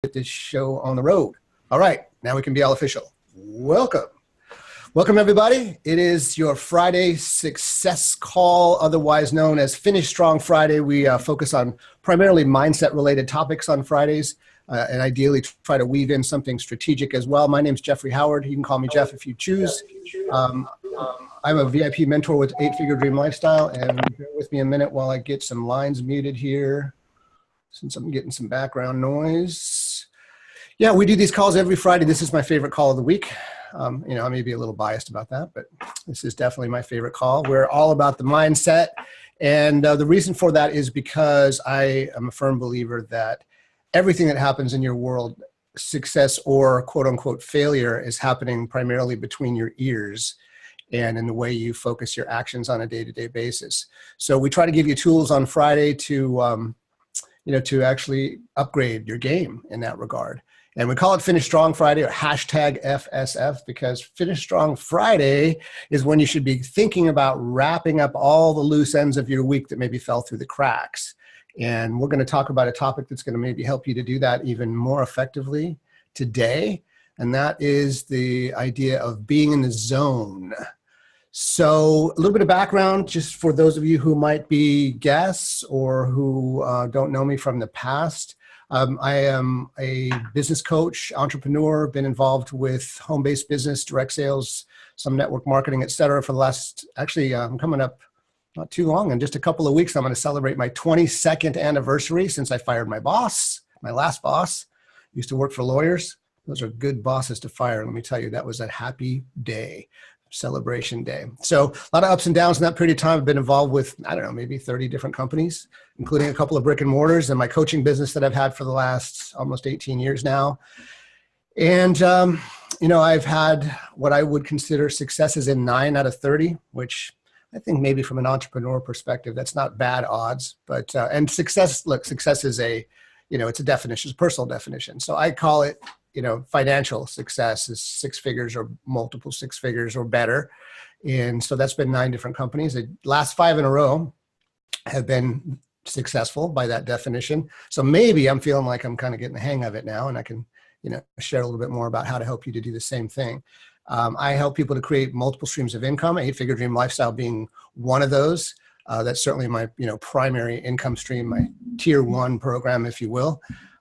get this show on the road. All right, now we can be all official. Welcome. Welcome, everybody. It is your Friday success call, otherwise known as Finish Strong Friday. We focus on primarily mindset-related topics on Fridays, and ideally try to weave in something strategic as well. My name is Jeffrey Howard. You can call me Jeff if you choose. I'm a VIP mentor with 8-Figure Dream Lifestyle, and bear with me a minute while I get some lines muted here, since I'm getting some background noise. Yeah, we do these calls every Friday. This is my favorite call of the week. I may be a little biased about that, but this is definitely my favorite call. We're all about the mindset. And the reason for that is because I am a firm believer that everything that happens in your world, success or quote unquote failure, is happening primarily between your ears and in the way you focus your actions on a day-to-day basis. So we try to give you tools on Friday to actually upgrade your game in that regard. And we call it Finish Strong Friday, or hashtag FSF, because Finish Strong Friday is when you should be thinking about wrapping up all the loose ends of your week that maybe fell through the cracks. And we're going to talk about a topic that's going to maybe help you to do that even more effectively today. And that is the idea of being in the zone. So a little bit of background, just for those of you who might be guests or who don't know me from the past. I am a business coach, entrepreneur, been involved with home-based business, direct sales, some network marketing, et cetera, for the last, I'm coming up not too long. In just a couple of weeks, I'm going to celebrate my 22nd anniversary since I fired my boss, my last boss. Used to work for lawyers. Those are good bosses to fire. Let me tell you, that was a happy day. Celebration day. So a lot of ups and downs in that period of time. I've been involved with, maybe 30 different companies, including a couple of brick and mortars, and my coaching business that I've had for the last almost 18 years now. And, I've had what I would consider successes in 9 out of 30, which I think maybe from an entrepreneur perspective, that's not bad odds. But, and success is it's a definition, it's a personal definition. So I call it, financial success is 6 figures or multiple 6 figures or better. And so that's been 9 different companies. The last 5 in a row have been successful by that definition. So maybe I'm feeling like I'm kind of getting the hang of it now, and I can, share a little bit more about how to help you to do the same thing. I help people to create multiple streams of income, 8-Figure Dream Lifestyle being one of those. That's certainly my, primary income stream, my tier 1 program, if you will.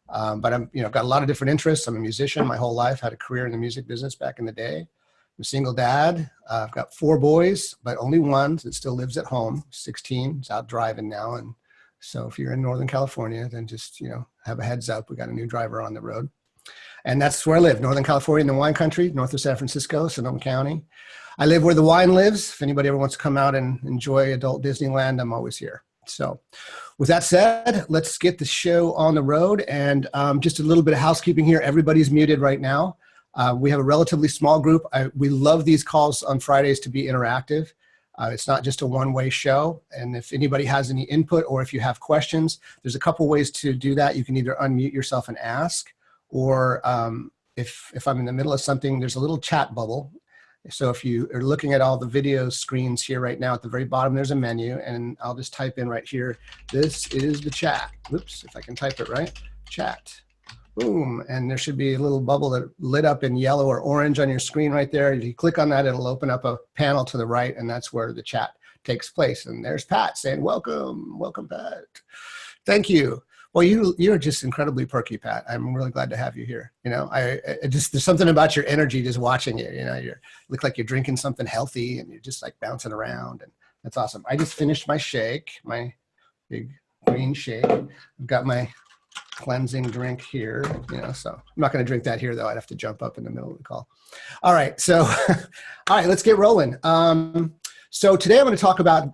But I'm, got a lot of different interests. I'm a musician my whole life, had a career in the music business back in the day. I'm a single dad. I've got 4 boys, but only one that still lives at home, 16, is out driving now. And so if you're in Northern California, then just, have a heads up. We got a new driver on the road. And that's where I live, Northern California, in the wine country, north of San Francisco, Sonoma County. I live where the wine lives. If anybody ever wants to come out and enjoy adult Disneyland, I'm always here. So with that said, let's get the show on the road. And just a little bit of housekeeping here. Everybody's muted right now. We have a relatively small group. We love these calls on Fridays to be interactive. It's not just a one-way show. And if anybody has any input or if you have questions, there's a couple ways to do that. You can either unmute yourself and ask, or if I'm in the middle of something, there's a little chat bubble. So if you are looking at all the video screens here right now, at the very bottom, there's a menu, and I'll just type in right here, this is the chat. Oops, if I can type it right, chat. Boom, and there should be a little bubble that lit up in yellow or orange on your screen right there. If you click on that, it'll open up a panel to the right, and that's where the chat takes place. And there's Pat saying, welcome, Pat. Thank you. Well, you're just incredibly perky, Pat. I'm really glad to have you here. There's something about your energy just watching you. You look like you're drinking something healthy, and you're just like bouncing around, and that's awesome. I just finished my shake, my big green shake. I've got my cleansing drink here. So I'm not going to drink that here, though. I'd have to jump up in the middle of the call. All right, so all right, let's get rolling. So today I'm going to talk about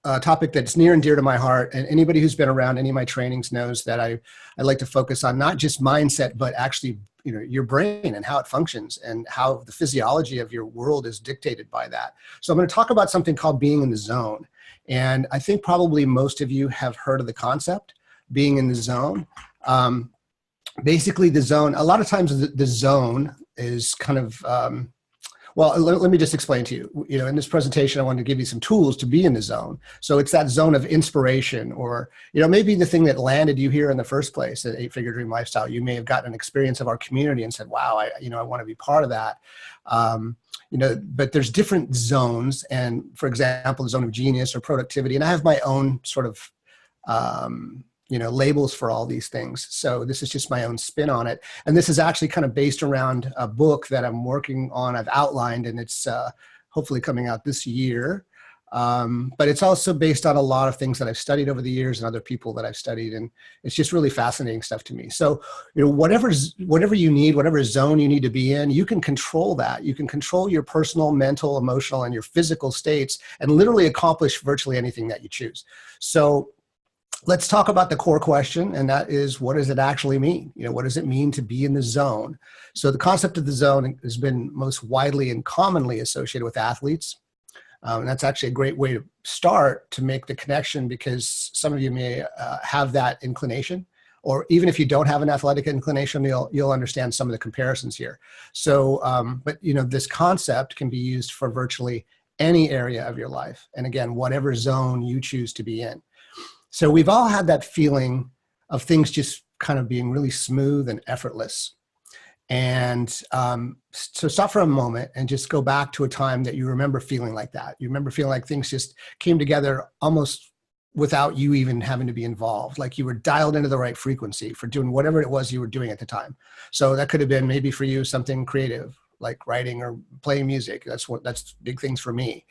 a topic that's near and dear to my heart, and anybody who's been around any of my trainings knows that I like to focus on not just mindset, but actually, your brain and how it functions and how the physiology of your world is dictated by that. So I'm going to talk about something called being in the zone. And I think probably most of you have heard of the concept, being in the zone. Basically the zone, a lot of times the zone is kind of, Well, let me just explain to you. You know, in this presentation, I wanted to give you some tools to be in the zone. So it's that zone of inspiration, or, you know, maybe the thing that landed you here in the first place, at 8-Figure Dream Lifestyle. You may have gotten an experience of our community and said, wow, I want to be part of that. You know, but there's different zones. And for example, the zone of genius or productivity. And I have my own sort of, you know, labels for all these things. So this is just my own spin on it. And this is actually kind of based around a book that I'm working on. I've outlined, and it's hopefully coming out this year. But it's also based on a lot of things that I've studied over the years and other people that I've studied. And it's just really fascinating stuff to me. So, you know, whatever you need, whatever zone you need to be in, you can control that. You can control your personal, mental, emotional, and your physical states and literally accomplish virtually anything that you choose. So let's talk about the core question, and that is, what does it actually mean? You know, what does it mean to be in the zone? So the concept of the zone has been most widely and commonly associated with athletes. And that's actually a great way to start to make the connection, because some of you may have that inclination, or even if you don't have an athletic inclination, you'll understand some of the comparisons here. So, but you know, this concept can be used for virtually any area of your life. And again, whatever zone you choose to be in. So we've all had that feeling of things just kind of being really smooth and effortless. And so stop for a moment and just go back to a time that you remember feeling like that. You remember feeling like things just came together almost without you even having to be involved, like you were dialed into the right frequency for doing whatever it was you were doing at the time. So that could have been maybe for you something creative, like writing or playing music. That's big things for me.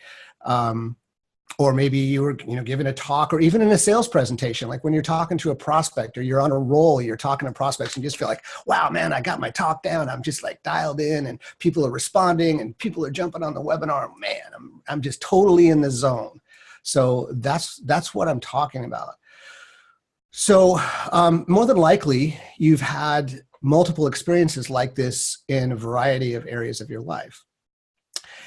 Or maybe you were, you know, giving a talk, or even in a sales presentation, like when you're talking to a prospect or you're on a roll, you're talking to prospects and you just feel like, wow, man, I got my talk down. I'm just like dialed in and people are responding and people are jumping on the webinar. Man, I'm just totally in the zone. So that's what I'm talking about. So more than likely, you've had multiple experiences like this in a variety of areas of your life.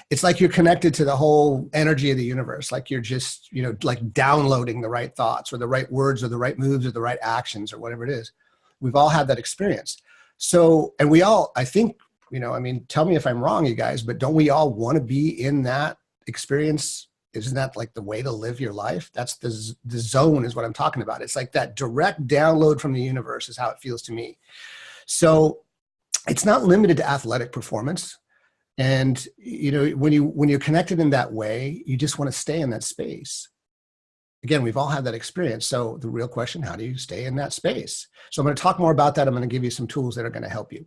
It's like you're connected to the whole energy of the universe. Like you're just, you know, like downloading the right thoughts or the right words or the right moves or the right actions or whatever it is. We've all had that experience. So, and we all, I think, you know, I mean, tell me if I'm wrong, you guys, but don't we all want to be in that experience? Isn't that like the way to live your life? That's the zone is what I'm talking about. It's like that direct download from the universe is how it feels to me. So it's not limited to athletic performance. And, you know, when you're connected in that way, you just want to stay in that space. Again, we've all had that experience. So the real question, how do you stay in that space? So I'm going to talk more about that. I'm going to give you some tools that are going to help you.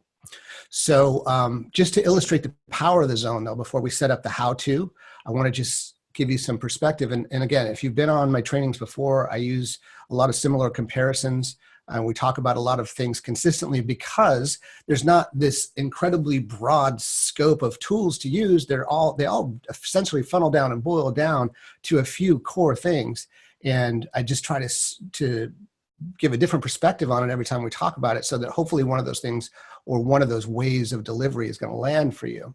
So just to illustrate the power of the zone, though, before we set up the how-to, I want to just give you some perspective. And again, if you've been on my trainings before, I use a lot of similar comparisons. And we talk about a lot of things consistently because there's not this incredibly broad scope of tools to use. They all essentially funnel down and boil down to a few core things. And I just try to give a different perspective on it every time we talk about it, so that hopefully one of those things or one of those ways of delivery is going to land for you.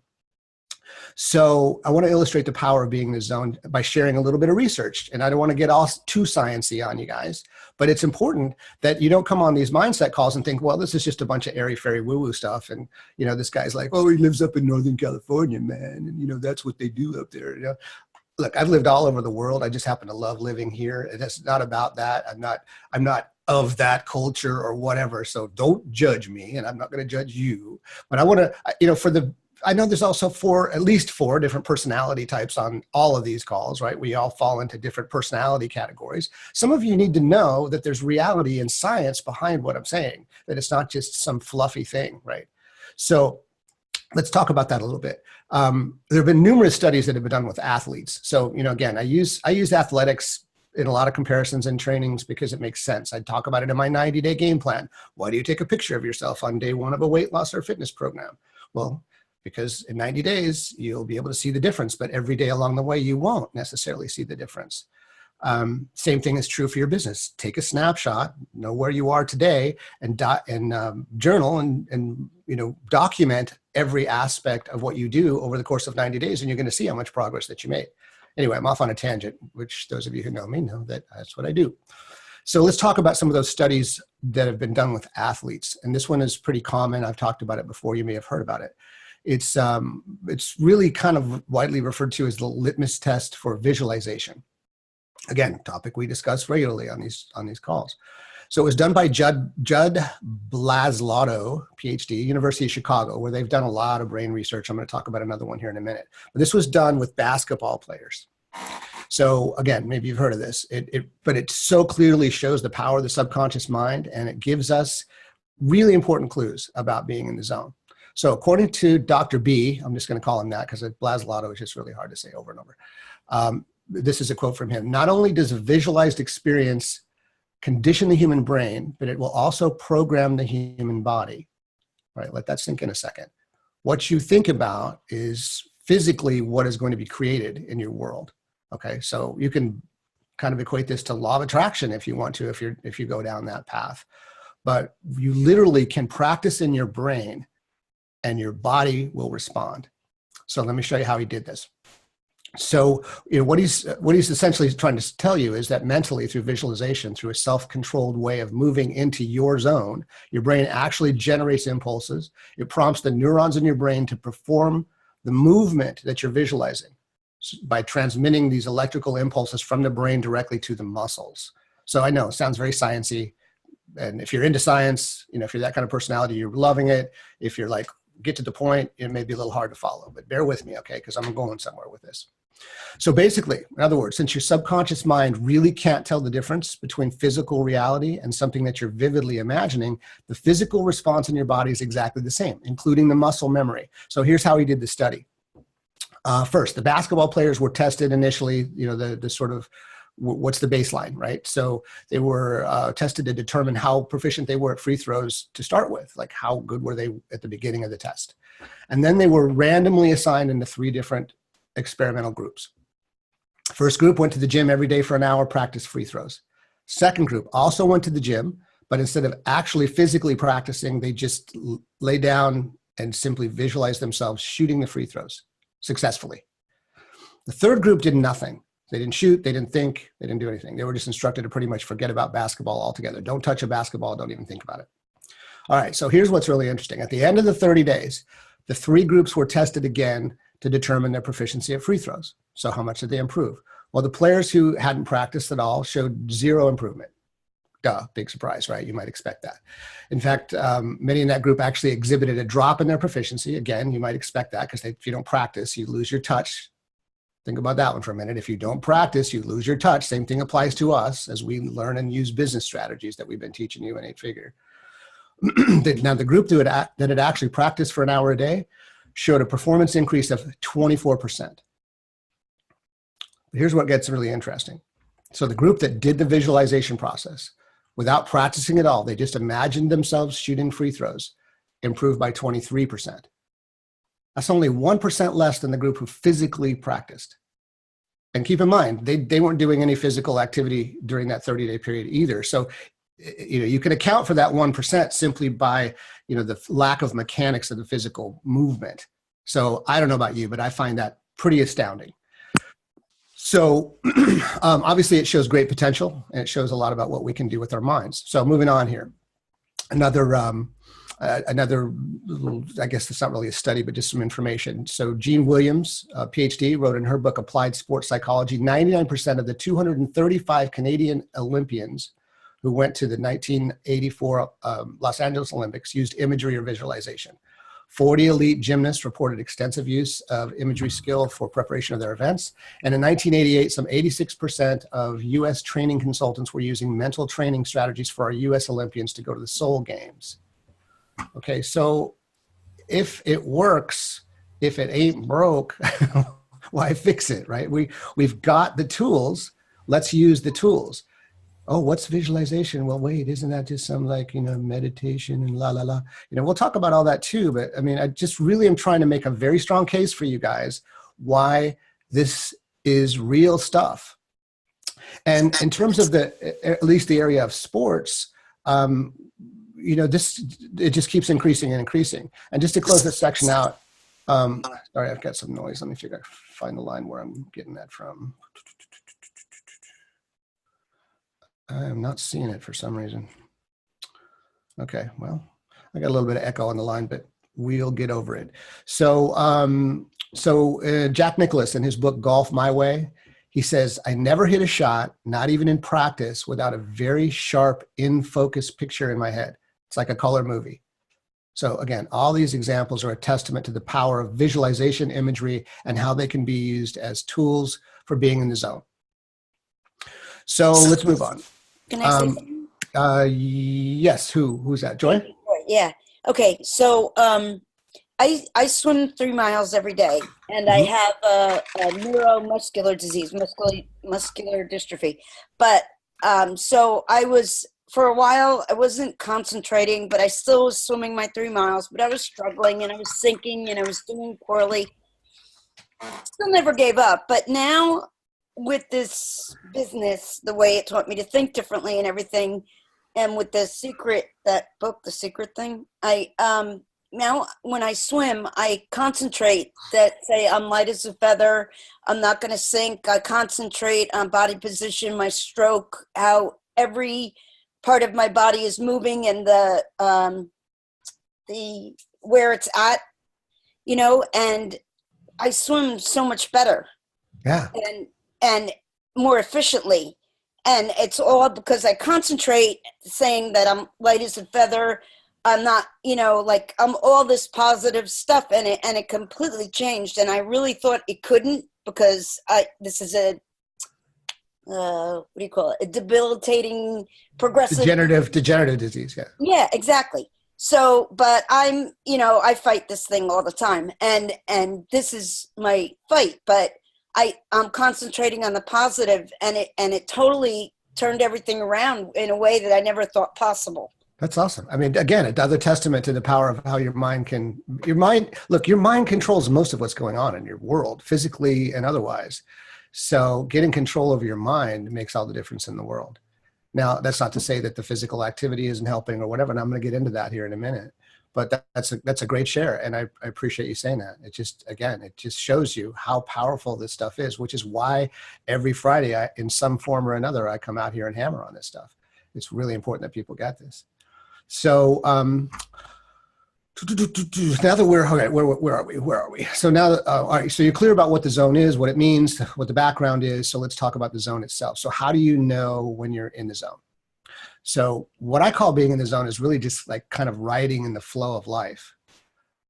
So I want to illustrate the power of being in the zone by sharing a little bit of research. And I don't want to get all too sciencey on you guys, but it's important that you don't come on these mindset calls and think, well, this is just a bunch of airy-fairy woo-woo stuff. And, you know, this guy's like, oh, he lives up in Northern California, man. And, you know, that's what they do up there. You know? Look, I've lived all over the world. I just happen to love living here. And it's not about that. I'm not of that culture or whatever. So don't judge me, and I'm not going to judge you. But I want to, you know, I know there's also at least four different personality types on all of these calls, right? We all fall into different personality categories. Some of you need to know that there's reality and science behind what I'm saying, that it's not just some fluffy thing, right? So let's talk about that a little bit. There have been numerous studies that have been done with athletes. So, you know, again, I use athletics in a lot of comparisons and trainings because it makes sense. I talk about it in my 90-day game plan. Why do you take a picture of yourself on day one of a weight loss or fitness program? Well, because in 90 days, you'll be able to see the difference, but every day along the way, you won't necessarily see the difference. Same thing is true for your business. Take a snapshot, know where you are today, and journal and you know, document every aspect of what you do over the course of 90 days, and you're going to see how much progress that you made. Anyway, I'm off on a tangent, which those of you who know me know that that's what I do. So let's talk about some of those studies that have been done with athletes. And this one is pretty common. I've talked about it before. You may have heard about it. It's really kind of widely referred to as the litmus test for visualization. Again, topic we discuss regularly on these calls. So it was done by Judd Blaslatto, PhD, University of Chicago, where they've done a lot of brain research. I'm going to talk about another one here in a minute. But this was done with basketball players. So again, maybe you've heard of this, but it so clearly shows the power of the subconscious mind, and it gives us really important clues about being in the zone. So according to Dr. B, I'm just going to call him that because Blaslatto is just really hard to say over and over. This is a quote from him. Not only does a visualized experience condition the human brain, but it will also program the human body. All right, let that sink in a second. What you think about is physically what is going to be created in your world. Okay, so you can kind of equate this to law of attraction if you want to, if you go down that path. But you literally can practice in your brain and your body will respond. So let me show you how he did this. So, what he's essentially trying to tell you is that mentally, through visualization, through a self-controlled way of moving into your zone, your brain actually generates impulses. It prompts the neurons in your brain to perform the movement that you're visualizing by transmitting these electrical impulses from the brain directly to the muscles. So I know it sounds very sciencey, and if you're into science, if you're that kind of personality, you're loving it. If you're like, get to the point, it may be a little hard to follow, but bear with me, okay? Because I'm going somewhere with this. So basically, in other words, since your subconscious mind really can't tell the difference between physical reality and something that you're vividly imagining, the physical response in your body is exactly the same, including the muscle memory. So here's how he did the study. First, the basketball players were tested initially, the sort of, what's the baseline, right? So they were tested to determine how proficient they were at free throws to start with, like how good were they at the beginning of the test. And then they were randomly assigned into 3 different experimental groups. First group went to the gym every day for an hour, practiced free throws. Second group also went to the gym, but instead of actually physically practicing, they just lay down and simply visualized themselves shooting the free throws successfully. The third group did nothing. They didn't shoot, they didn't think, they didn't do anything. They were just instructed to pretty much forget about basketball altogether. Don't touch a basketball, don't even think about it. All right, so here's what's really interesting. At the end of the 30 days, the 3 groups were tested again to determine their proficiency at free throws. So how much did they improve? Well, the players who hadn't practiced at all showed 0 improvement. Duh, big surprise, right? You might expect that. In fact, many in that group actually exhibited a drop in their proficiency. Again, you might expect that because if you don't practice, you lose your touch. Think about that one for a minute. If you don't practice, you lose your touch. Same thing applies to us as we learn and use business strategies that we've been teaching you in 8-Figure. Now, the group that had actually practiced for an hour a day showed a performance increase of 24%. Here's what gets really interesting. So the group that did the visualization process without practicing at all, they just imagined themselves shooting free throws, improved by 23%. That's only 1% less than the group who physically practiced. And keep in mind, they weren't doing any physical activity during that 30-day period either. So, you can account for that 1% simply by, the lack of mechanics of the physical movement. So I don't know about you, but I find that pretty astounding. So obviously it shows great potential, and it shows a lot about what we can do with our minds. So moving on here, another, I guess it's not really a study, but just some information. So Jean Williams, PhD, wrote in her book, Applied Sports Psychology, 99% of the 235 Canadian Olympians who went to the 1984 Los Angeles Olympics used imagery or visualization. 40 elite gymnasts reported extensive use of imagery skill for preparation of their events. And in 1988, some 86% of US training consultants were using mental training strategies for our US Olympians to go to the Seoul Games. Okay, so if it works, if it ain't broke, why fix it, right? We've got the tools, let's use the tools. Oh, what's visualization? Well, wait, isn't that just some meditation and la, la, la? We'll talk about all that too, but I just really am trying to make a very strong case for you guys why this is real stuff. And in terms of at least the area of sports, it just keeps increasing and increasing. And just to close this section out, sorry, I've got some noise. Let me find the line where I'm getting that from. I'm not seeing it for some reason. Okay, well, I got a little bit of echo on the line, but We'll get over it. So Jack Nicklaus, in his book Golf My Way, he says, I never hit a shot, not even in practice, without a very sharp, in-focus picture in my head. It's like a color movie. So again, all these examples are a testament to the power of visualization, imagery, and how they can be used as tools for being in the zone. So let's move on. Can I say something? Yes. Who's that? Joy? Yeah. Okay. So I swim 3 miles every day, and I have a neuromuscular disease, muscular dystrophy. But so I was, for a while, I wasn't concentrating, but I still was swimming my 3 miles, but I was struggling and I was sinking and I was doing poorly. Still never gave up. But now with this business, the way it taught me to think differently and everything, and with that book, The Secret Thing, I now when I swim, I concentrate that, say, I'm light as a feather, I'm not going to sink. I concentrate on body position, my stroke, how every part of my body is moving, and the where it's at, and I swim so much better. Yeah. And more efficiently. And it's all because I concentrate saying that I'm light as a feather. I'm not, I'm all this positive stuff, and it completely changed. And I really thought it couldn't, because this is a, what do you call it? A debilitating progressive. Degenerative disease. Yeah. Yeah, exactly. So, but I'm, I fight this thing all the time, and this is my fight, but I'm concentrating on the positive, and it totally turned everything around in a way that I never thought possible. That's awesome. I mean, again, another testament to the power of how your mind controls most of what's going on in your world, physically and otherwise. So getting control over your mind makes all the difference in the world. Now, that's not to say that the physical activity isn't helping or whatever, and I'm going to get into that here in a minute. But that's a great share, and I appreciate you saying that. It just shows you how powerful this stuff is, which is why every Friday, in some form or another, I come out here and hammer on this stuff. It's really important that people get this. So now that where are we? So now, all right. So you're clear about what the zone is, what it means, what the background is. So let's talk about the zone itself. So how do you know when you're in the zone? So what I call being in the zone is really just like kind of riding in the flow of life,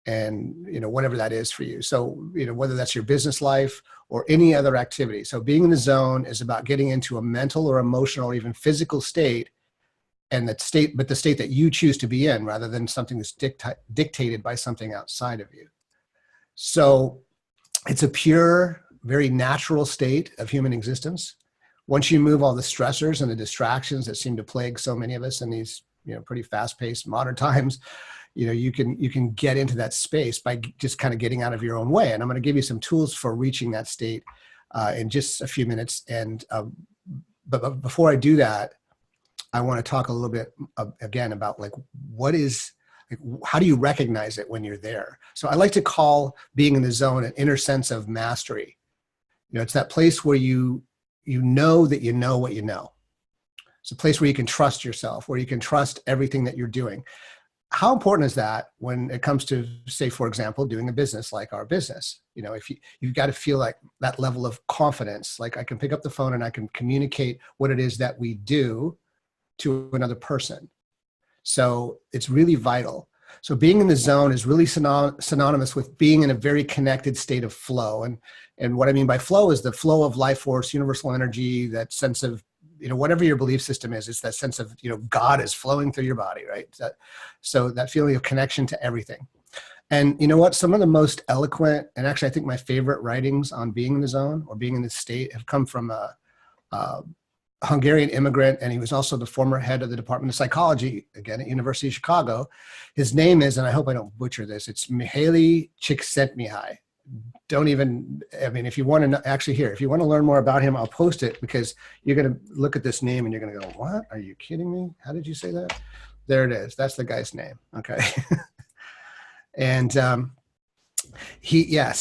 and, whatever that is for you. So, whether that's your business life or any other activity. So being in the zone is about getting into a mental or emotional or even physical state, and the state that you choose to be in, rather than something that's dictated by something outside of you. So it's a pure, very natural state of human existence. Once you move all the stressors and the distractions that seem to plague so many of us in these, pretty fast-paced modern times, you can get into that space by just kind of getting out of your own way. And I'm going to give you some tools for reaching that state in just a few minutes. And but before I do that, I want to talk a little bit again about how do you recognize it when you're there? So I like to call being in the zone an inner sense of mastery. It's that place where you know that you know what you know. It's a place where you can trust yourself, where you can trust everything that you're doing. How important is that when it comes to, say, for example, doing a business like our business? If you've got to feel like that level of confidence, like I can pick up the phone and I can communicate what it is that we do to another person. So it's really vital. So being in the zone is really synonymous with being in a very connected state of flow. And what I mean by flow is the flow of life force, universal energy, that sense of, whatever your belief system is, it's that sense of, God is flowing through your body, right? So that feeling of connection to everything. And you know what? Some of the most eloquent, and actually I think my favorite writings on being in the zone or being in this state have come from a Hungarian immigrant, and he was also the former head of the Department of Psychology, again, at University of Chicago. His name is, and I hope I don't butcher this, it's Mihaly Csikszentmihalyi. If you want to if you want to learn more about him, I'll post it, because you're going to look at this name and you're going to go, what? Are you kidding me? How did you say that? There it is. That's the guy's name. Okay. And he has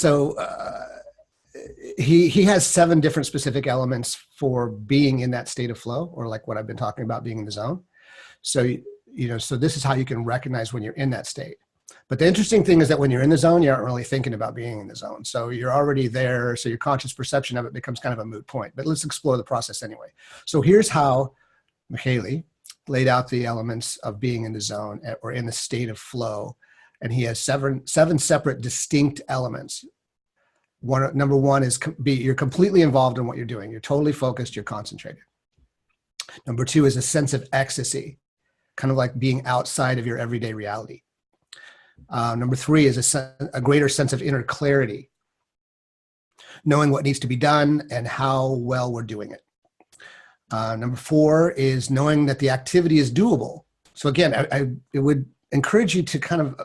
7 different specific elements for being in that state of flow, or like what I've been talking about, being in the zone. So, so this is how you can recognize when you're in that state. But the interesting thing is that when you're in the zone, you aren't really thinking about being in the zone. So you're already there. So your conscious perception of it becomes kind of a moot point. But let's explore the process anyway. So here's how Mihaly laid out the elements of being in the zone or in the state of flow. And he has seven separate distinct elements. Number one is you're completely involved in what you're doing. You're totally focused. You're concentrated. Number two is a sense of ecstasy, kind of like being outside of your everyday reality. Number three is a greater sense of inner clarity, knowing what needs to be done and how well we're doing it. Number four is knowing that the activity is doable. So again, I would encourage you to kind of,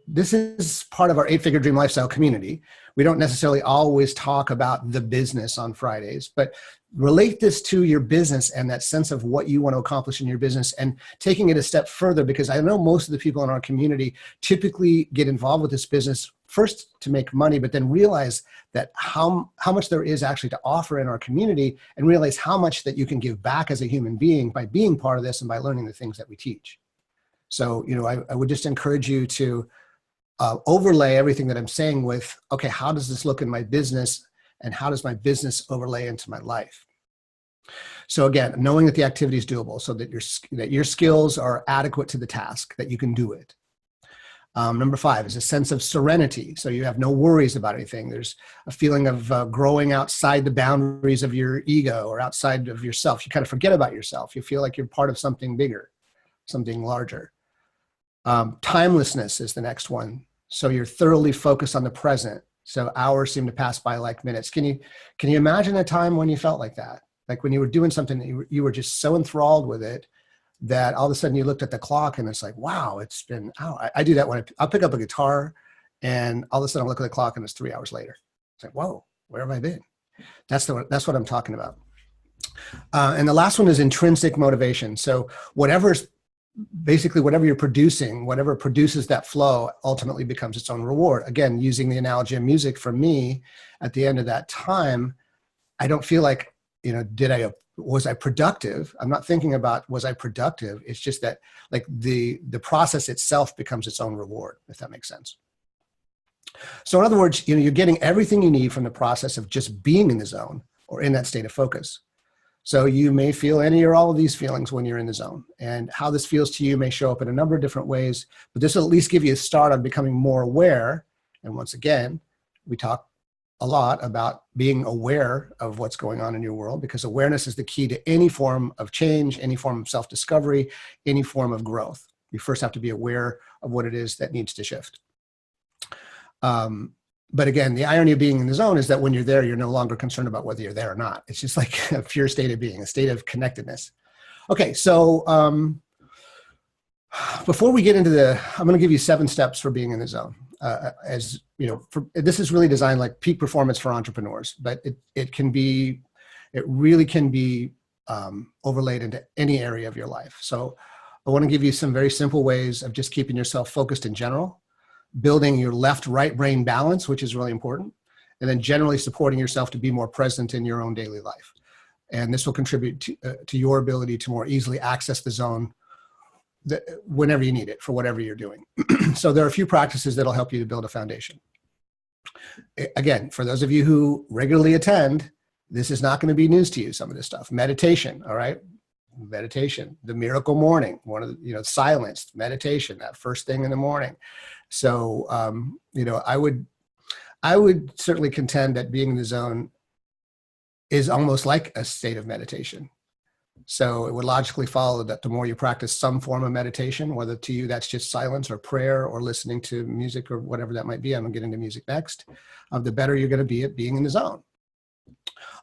this is part of our 8-Figure Dream Lifestyle community. We don't necessarily always talk about the business on Fridays, but relate this to your business and that sense of what you want to accomplish in your business, and taking it a step further, because I know most of the people in our community typically get involved with this business first to make money, but then realize that how much there is actually to offer in our community, and realize how much that you can give back as a human being by being part of this and by learning the things that we teach. So, I would just encourage you to overlay everything that I'm saying with, okay, how does this look in my business, and how does my business overlay into my life? So again, knowing that the activity is doable, so that your skills are adequate to the task, that you can do it. Number five is a sense of serenity. So you have no worries about anything. There's a feeling of growing outside the boundaries of your ego or outside of yourself. You kind of forget about yourself. You feel like you're part of something bigger, something larger. Timelessness is the next one. So you're thoroughly focused on the present. So hours seem to pass by like minutes. Can you imagine a time when you felt like that? Like when you were doing something that you were just so enthralled with it that all of a sudden you looked at the clock and it's like, wow, it's been hour. I do that when I'll pick up a guitar and all of a sudden I look at the clock and it's 3 hours later. It's like, whoa, where have I been? That's what I'm talking about. And the last one is intrinsic motivation. So whatever you're producing, whatever produces that flow ultimately becomes its own reward. Again, using the analogy of music, for me, at the end of that time, I don't feel like, was I productive? I'm not thinking about, was I productive? It's just that like the process itself becomes its own reward, if that makes sense. So in other words, you're getting everything you need from the process of just being in the zone or in that state of focus. So you may feel any or all of these feelings when you're in the zone, and how this feels to you may show up in a number of different ways, but this will at least give you a start on becoming more aware. And once again, we talk a lot about being aware of what's going on in your world, because awareness is the key to any form of change, any form of self-discovery, any form of growth. You first have to be aware of what it is that needs to shift. But again, the irony of being in the zone is that when you're there, you're no longer concerned about whether you're there or not. It's just like a pure state of being, a state of connectedness. Okay, so before we get into I'm going to give you 7 steps for being in the zone. This is really designed like peak performance for entrepreneurs, but it really can be overlaid into any area of your life. So I want to give you some very simple ways of just keeping yourself focused in general, building your left-right brain balance, which is really important, and then generally supporting yourself to be more present in your own daily life. And this will contribute to your ability to more easily access the zone whenever you need it for whatever you're doing. So there are a few practices that'll help you to build a foundation. Again, for those of you who regularly attend, this is not going to be news to you, some of this stuff. Meditation, all right? Meditation, the miracle morning, one of the, silence, meditation, that first thing in the morning. So, I would certainly contend that being in the zone is almost like a state of meditation. So it would logically follow that the more you practice some form of meditation, whether to you that's just silence or prayer or listening to music or whatever that might be, I'm going to get into music next, the better you're going to be at being in the zone.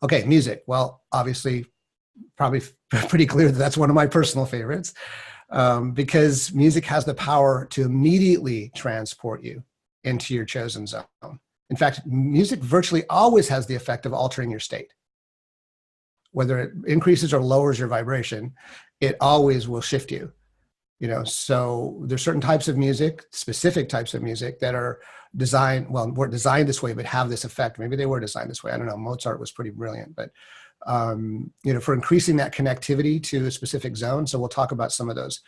Okay, music. Well, obviously, probably pretty clear that that's one of my personal favorites. Because music has the power to immediately transport you into your chosen zone. In fact, music virtually always has the effect of altering your state. Whether it increases or lowers your vibration, it always will shift you. So there's certain types of music, specific types of music that are weren't designed this way, but have this effect. Maybe they were designed this way. I don't know. Mozart was pretty brilliant, but for increasing that connectivity to a specific zone. So we'll talk about some of those.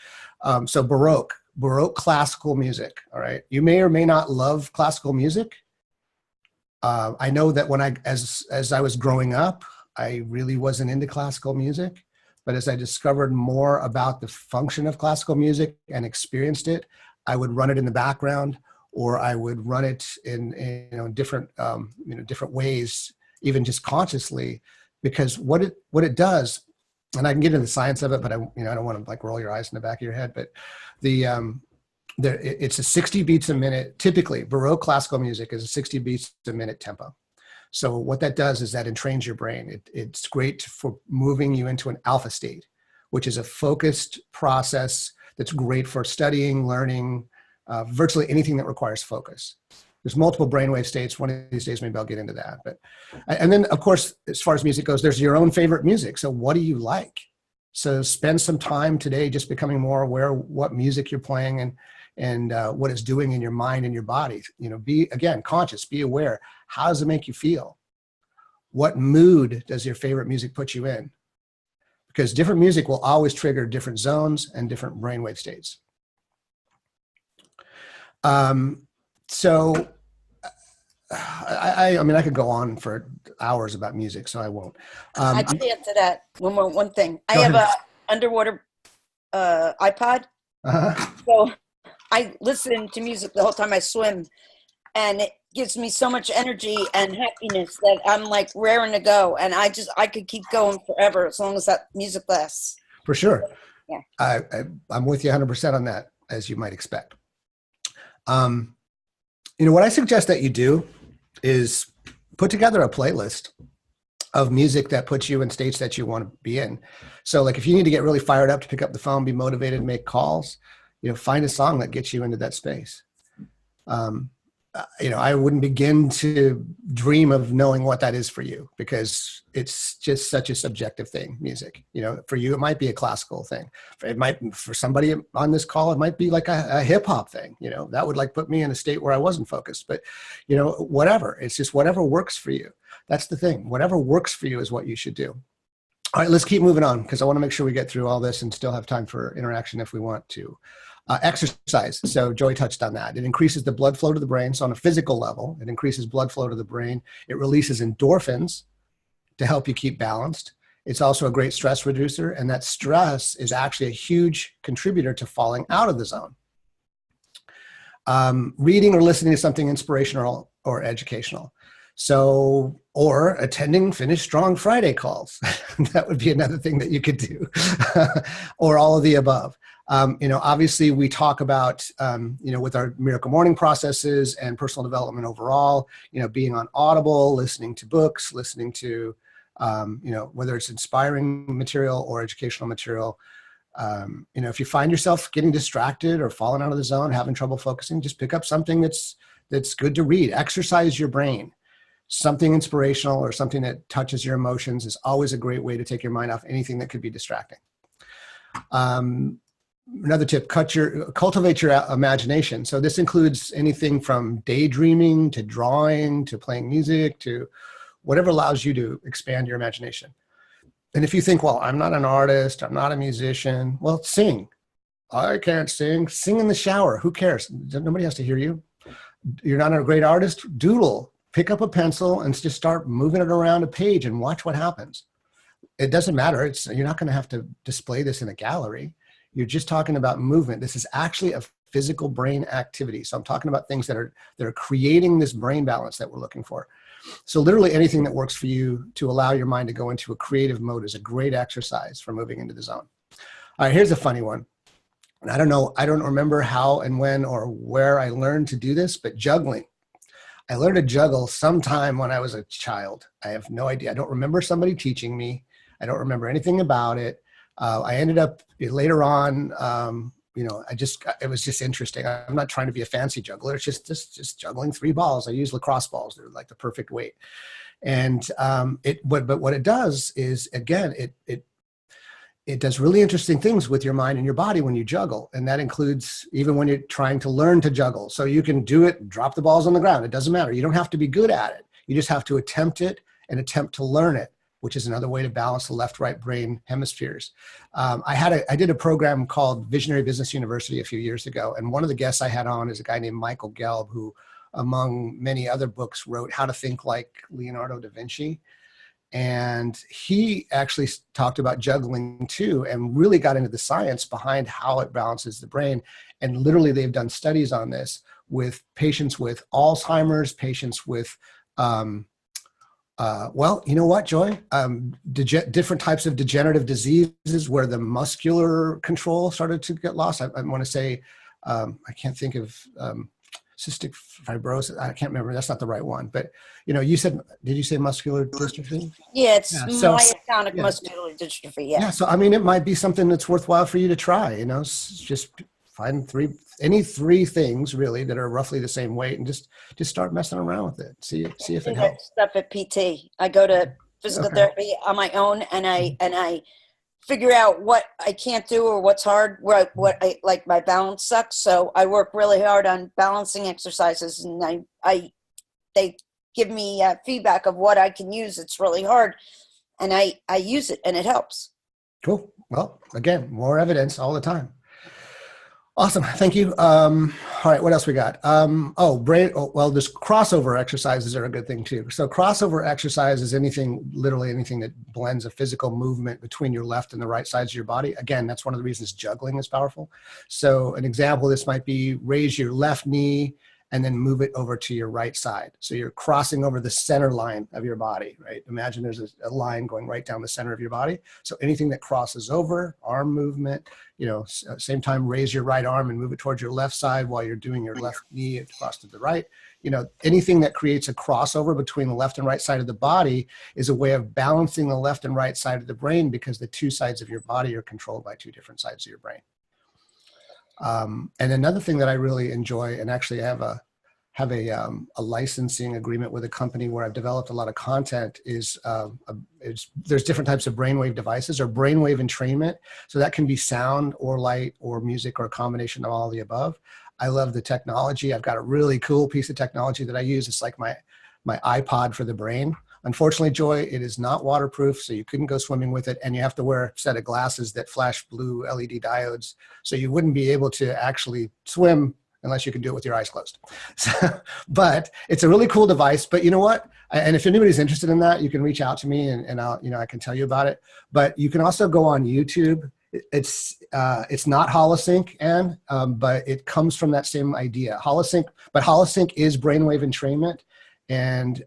So Baroque, Baroque classical music. All right. You may or may not love classical music. I know that as I was growing up, I really wasn't into classical music, but as I discovered more about the function of classical music and experienced it, I would run it in the background, or I would run it in different different ways, even just consciously, because what it does, and I can get into the science of it, but I don't want to like roll your eyes in the back of your head, but it's a 60 beats a minute. Typically, Baroque classical music is a 60 beats a minute tempo. So what that does is that entrains your brain. It's great for moving you into an alpha state, which is a focused process that's great for studying, learning, virtually anything that requires focus. There's multiple brainwave states. One of these days, maybe I'll get into that. And then, of course, as far as music goes, there's your own favorite music. So what do you like? So spend some time today just becoming more aware of what music you're playing and what it's doing in your mind and your body. Be, again, conscious, be aware. How does it make you feel? What mood does your favorite music put you in? Because different music will always trigger different zones and different brainwave states. So I could go on for hours about music, so I won't. I can answer that. One thing. I have a underwater iPod. Uh-huh. So I listen to music the whole time I swim, and it gives me so much energy and happiness that I'm like raring to go. And I could keep going forever as long as that music lasts. For sure. Yeah. I'm with you 100% on that, as you might expect. What I suggest that you do is put together a playlist of music that puts you in states that you want to be in. So like if you need to get really fired up to pick up the phone, be motivated, make calls, find a song that gets you into that space. I wouldn't begin to dream of knowing what that is for you, because it's just such a subjective thing, music. For you, it might be a classical thing. For somebody on this call, it might be like a hip hop thing. That would like put me in a state where I wasn't focused, but whatever. It's just whatever works for you. That's the thing. Whatever works for you is what you should do. All right, let's keep moving on, because I want to make sure we get through all this and still have time for interaction if we want to. Exercise. So Joy touched on that. It increases the blood flow to the brain. So on a physical level, it increases blood flow to the brain. It releases endorphins to help you keep balanced. It's also a great stress reducer. And that stress is actually a huge contributor to falling out of the zone. Reading or listening to something inspirational or educational. So, or attending Finish Strong Friday calls. That would be another thing that you could do. Or all of the above. Obviously we talk about, with our Miracle Morning processes and personal development overall, being on Audible, listening to books, listening to, whether it's inspiring material or educational material. If you find yourself getting distracted or falling out of the zone, having trouble focusing, just pick up something that's good to read. Exercise your brain. Something inspirational or something that touches your emotions is always a great way to take your mind off anything that could be distracting. Another tip, cultivate your imagination. So this includes anything from daydreaming to drawing to playing music to whatever allows you to expand your imagination. And if you think, well, I'm not an artist, I'm not a musician, well, sing. I can't sing. Sing in the shower. Who cares? Nobody has to hear you. You're not a great artist? Doodle. Pick up a pencil and just start moving it around a page and watch what happens. It doesn't matter. You're not going to have to display this in a gallery. You're just talking about movement. This is actually a physical brain activity. So I'm talking about things that are creating this brain balance that we're looking for. So literally anything that works for you to allow your mind to go into a creative mode is a great exercise for moving into the zone. All right, here's a funny one. And I don't remember how and when or where I learned to do this, but juggling. I learned to juggle sometime when I was a child. I have no idea. I don't remember somebody teaching me. I don't remember anything about it. I ended up later on, it was just interesting. I'm not trying to be a fancy juggler. It's just juggling 3 balls. I use lacrosse balls. They're like the perfect weight. And but what it does is, again, it does really interesting things with your mind and your body when you juggle. And that includes even when you're trying to learn to juggle. So you can do it, drop the balls on the ground. It doesn't matter. You don't have to be good at it. You just have to attempt it and attempt to learn it. which is another way to balance the left-right brain hemispheres. I did a program called Visionary Business University a few years ago, and one of the guests I had on is a guy named Michael Gelb, who, among many other books, wrote How to Think Like Leonardo da Vinci. And he actually talked about juggling too, and really got into the science behind how it balances the brain. And literally, they've done studies on this with patients with Alzheimer's, patients with, well, you know what, Joy? Different types of degenerative diseases where the muscular control started to get lost. I want to say, I can't think of cystic fibrosis. I can't remember. That's not the right one. But, you know, did you say muscular dystrophy? Yeah, it's So, myotonic muscular dystrophy. Yeah. So, I mean, it might be something that's worthwhile for you to try, you know, just find any three things really that are roughly the same weight and just start messing around with it. See if it helps. Stuff at PT. I go to physical therapy on my own, and I figure out what I can't do or what's hard, what I like. My balance sucks, so I work really hard on balancing exercises, and they give me feedback of what I can use. It's really hard, and I use it, and it helps. Cool. Well, again, more evidence all the time. Awesome. Thank you. All right. What else we got? Well, this crossover exercises are a good thing too. So crossover exercise is literally anything that blends a physical movement between your left and the right sides of your body. Again, that's one of the reasons juggling is powerful. So an example of this might be raise your left knee and then move it over to your right side. So you're crossing over the center line of your body, right? Imagine there's a line going right down the center of your body. So anything that crosses over, arm movement, you know, same time, raise your right arm and move it towards your left side while you're doing your left knee across to the right. You know, anything that creates a crossover between the left and right side of the body is a way of balancing the left and right side of the brain, because the two sides of your body are controlled by two different sides of your brain. And another thing that I really enjoy, and actually have a licensing agreement with a company where I've developed a lot of content, is there's different types of brainwave devices or brainwave entrainment. So that can be sound or light or music or a combination of all of the above. I love the technology. I've got a really cool piece of technology that I use. It's like my iPod for the brain. Unfortunately, Joy, it is not waterproof, so you couldn't go swimming with it, and you have to wear a set of glasses that flash blue LED diodes, so you wouldn't be able to actually swim unless you can do it with your eyes closed. But it's a really cool device. But you know what? And if anybody's interested in that, you can reach out to me, and I'll, I can tell you about it. But you can also go on YouTube. It's not Holosync, but it comes from that same idea. Holosync is brainwave entrainment, and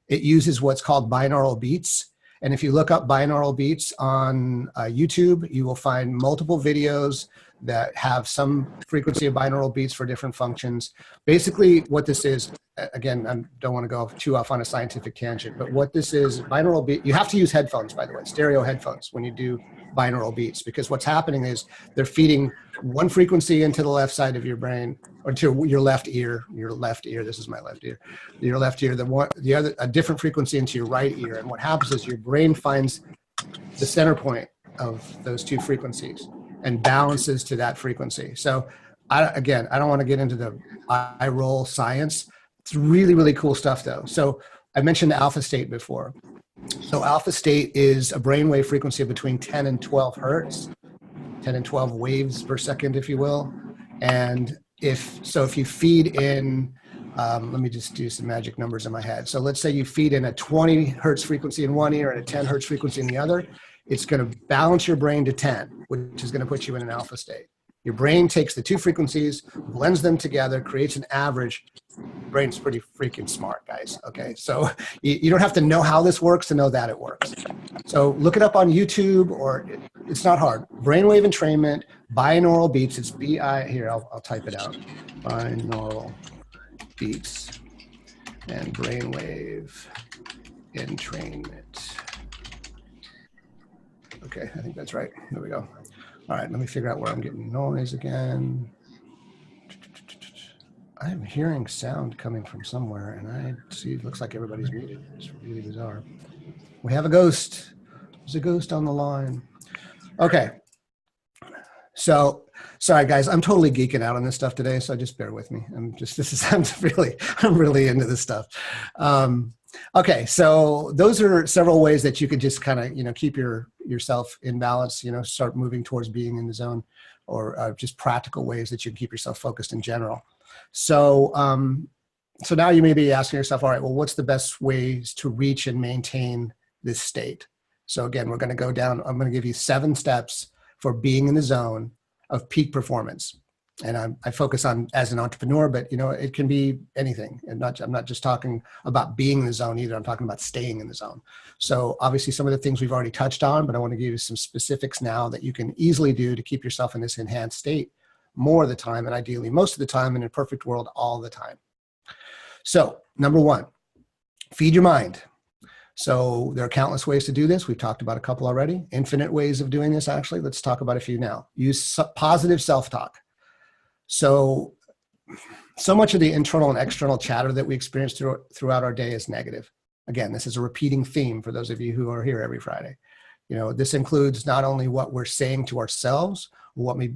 it uses what's called binaural beats. And if you look up binaural beats on YouTube, you will find multiple videos that have some frequency of binaural beats for different functions. Basically, what this is, again, I don't want to go too off on a scientific tangent, but what this is, binaural beat, you have to use headphones, by the way, stereo headphones when you do binaural beats, because what's happening is they're feeding one frequency into the left side of your brain, or to your left ear, this is my left ear, your left ear, the other, a different frequency into your right ear. And what happens is your brain finds the center point of those two frequencies and balances to that frequency. So I don't want to get into the eye roll science. It's really, really cool stuff though. So I mentioned alpha state before. So alpha state is a brainwave frequency of between 10 and 12 hertz, 10 and 12 waves per second, if you will. And if you feed in, let me just do some magic numbers in my head. So let's say you feed in a 20 hertz frequency in one ear and a 10 hertz frequency in the other. It's going to balance your brain to 10, which is going to put you in an alpha state. Your brain takes the two frequencies, blends them together, creates an average. Brain's pretty freaking smart, guys. Okay, so you don't have to know how this works to know that it works. So look it up on YouTube, or it's not hard. Brainwave entrainment, binaural beats. It's here, I'll type it out. Binaural beats and brainwave entrainment. Okay, I think that's right. There we go. All right, let me figure out where I'm getting noise again. I'm hearing sound coming from somewhere, and I see it looks like everybody's muted. It's really bizarre. We have a ghost. There's a ghost on the line. Okay. So, sorry guys, I'm totally geeking out on this stuff today, so just bear with me. I'm really into this stuff. Okay, so those are several ways that you could just kind of, keep yourself in balance, start moving towards being in the zone, or just practical ways that you can keep yourself focused in general. So, so now you may be asking yourself, all right, well, what's the best ways to reach and maintain this state? So again, we're going to go down, I'm going to give you 7 steps for being in the zone of peak performance. And I focus on as an entrepreneur, but it can be anything. And I'm not just talking about being in the zone either. I'm talking about staying in the zone. So obviously some of the things we've already touched on, but I want to give you some specifics now that you can easily do to keep yourself in this enhanced state more of the time, and ideally most of the time, in a perfect world, all the time. So number 1, feed your mind. So there are countless ways to do this. We've talked about a couple already. Infinite ways of doing this, actually. Let's talk about a few now. Use positive self-talk. So much of the internal and external chatter that we experience throughout our day is negative. Again, this is a repeating theme for those of you who are here every Friday. This includes not only what we're saying to ourselves, what may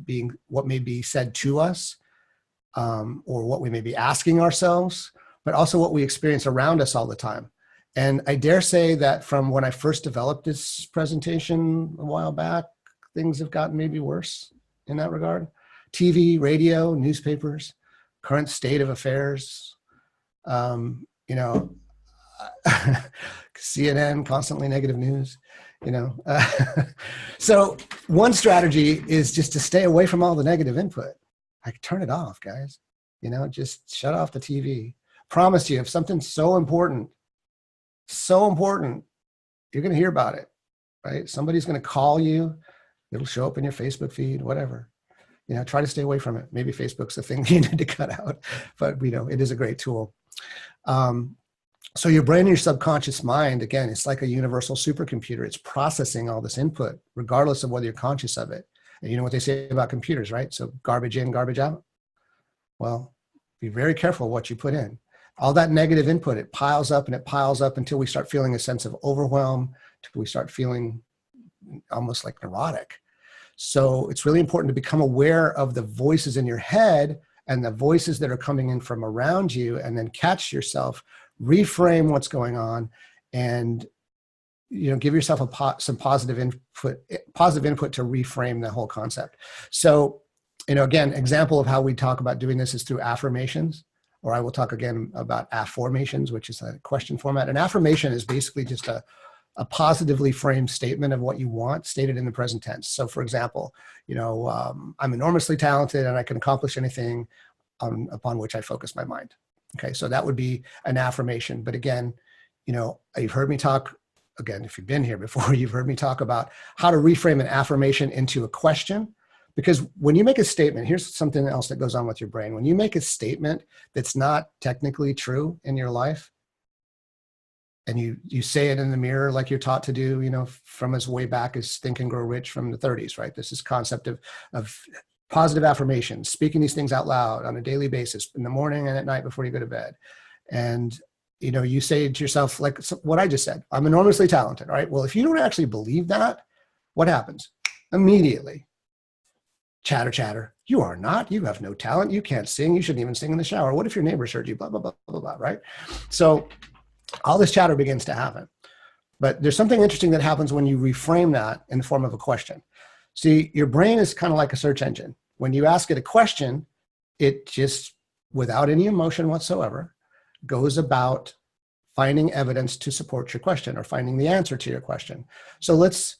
be said to us, or what we may be asking ourselves, but also what we experience around us all the time. And I dare say that from when I first developed this presentation a while back, things have gotten maybe worse in that regard. TV, radio, newspapers, current state of affairs, CNN, constantly negative news, So one strategy is just to stay away from all the negative input. Like, turn it off, guys. Just shut off the TV. Promise you, if something's so important, you're going to hear about it, right? Somebody's going to call you. It'll show up in your Facebook feed, whatever. Try to stay away from it. Maybe Facebook's the thing you need to cut out, but it is a great tool. So your brain and your subconscious mind, again, it's like a universal supercomputer. It's processing all this input, regardless of whether you're conscious of it. And you know what they say about computers, right? So garbage in, garbage out. Well, be very careful what you put in. All that negative input, it piles up and it piles up until we start feeling a sense of overwhelm, until we start feeling almost like neurotic. So it's really important to become aware of the voices in your head and the voices that are coming in from around you, and then catch yourself, reframe what's going on, and give yourself some positive input to reframe the whole concept. So, again, example of how we talk about doing this is through affirmations, or I will talk again about affirmations, which is a question format. An affirmation is basically just a positively framed statement of what you want, stated in the present tense. So for example, I'm enormously talented and I can accomplish anything upon which I focus my mind. Okay, so that would be an affirmation. But again, you've heard me talk, again, if you've been here before, you've heard me talk about how to reframe an affirmation into a question. Because when you make a statement, here's something else that goes on with your brain. When you make a statement that's not technically true in your life, and you say it in the mirror like you're taught to do, from as way back as Think and Grow Rich from the 30s, right? This is concept of positive affirmations, speaking these things out loud on a daily basis, in the morning and at night before you go to bed. And, you say to yourself, like what I just said, I'm enormously talented, all right? Well, if you don't actually believe that, what happens? Immediately, chatter, chatter. You are not, you have no talent. You can't sing. You shouldn't even sing in the shower. What if your neighbors heard you? Blah, blah, blah, blah, blah, right? So all this chatter begins to happen. But there's something interesting that happens when you reframe that in the form of a question. See, your brain is kind of like a search engine. When you ask it a question, it just, without any emotion whatsoever, goes about finding evidence to support your question or finding the answer to your question. So let's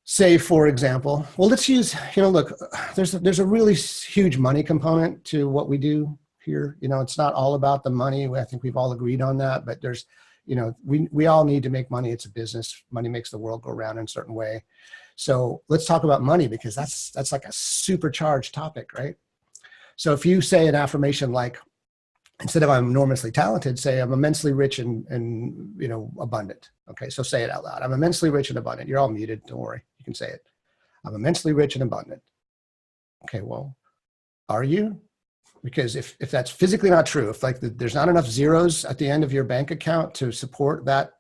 say, for example, well, let's use, look, there's a really huge money component to what we do here. It's not all about the money. I think we've all agreed on that, but there's, we all need to make money. It's a business. Money makes the world go round in a certain way. So let's talk about money, because that's like a supercharged topic, right? So if you say an affirmation like, instead of I'm enormously talented, say I'm immensely rich and abundant. Okay, so say it out loud. I'm immensely rich and abundant. You're all muted. Don't worry. You can say it. I'm immensely rich and abundant. Okay, well, are you? Because if that's physically not true, if there's not enough zeros at the end of your bank account to support that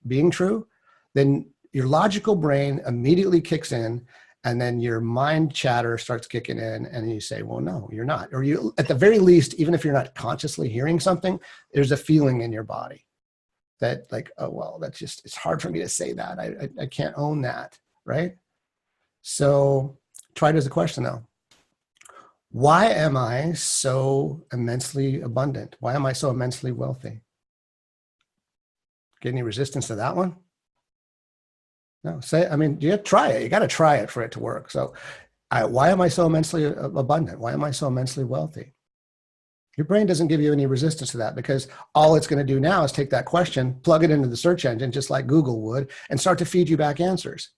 being true, then your logical brain immediately kicks in And then your mind chatter starts kicking in and you say, well, no, you're not. Or you, at the very least, even if you're not consciously hearing something, there's a feeling in your body that like, oh, well, that's just, it's hard for me to say that. I can't own that, right? So try it as a question though. Why am I so immensely abundant? Why am I so immensely wealthy? Get any resistance to that one? No, say, I mean, you try it. You got to try it for it to work. So why am I so immensely abundant? Why am I so immensely wealthy? Your brain doesn't give you any resistance to that because all it's going to do now is take that question, plug it into the search engine, just like Google would, and start to feed you back answers.